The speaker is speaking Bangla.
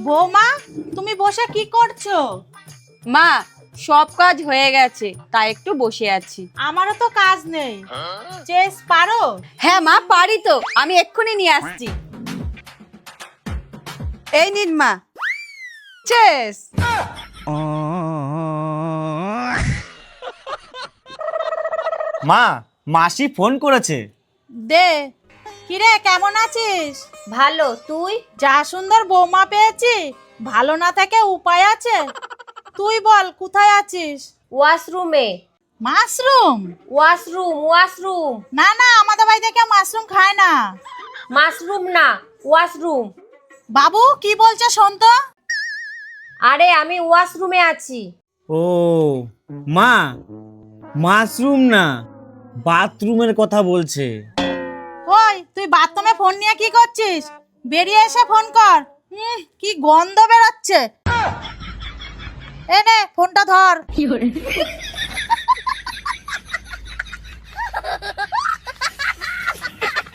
বৌমা, তুমি বসে কি করছো? মা, সব কাজ হয়ে গেছে, তাই একটু বসে আছি। আমারও তো কাজ নেই। চেস পারো? হ্যাঁ মা, পারি তো, আমি এক্ষুনি নিয়ে আসছি। এই নিন মা, চেস। মা, মাসি ফোন করেছে। দে। কিরে, কেমন আছিস? ভালো, তুই? যা সুন্দর বৌমা পেয়েছি, ভালো না থেকে উপায় আছে? তুই বল, কোথায় আছিস? ওয়াশরুমে। মাশরুম? ওয়াশরুম। না না, আমাদের বাড়িতে কেউ মাশরুম খায় না। মাশরুম না, ওয়াশরুম। বাবু কি বলছে শোন তো। আরে আমি ওয়াশরুমে আছি। ও মা, মাশরুম না, বাথরুমের কথা বলছে। ওই, তুই বাথরুমে ফোন নিয়ে কি করছিস? বেরিয়ে এসে ফোন কর। কি গন্ধ বেরোচ্ছে। এ নে, ফোনটা ধর।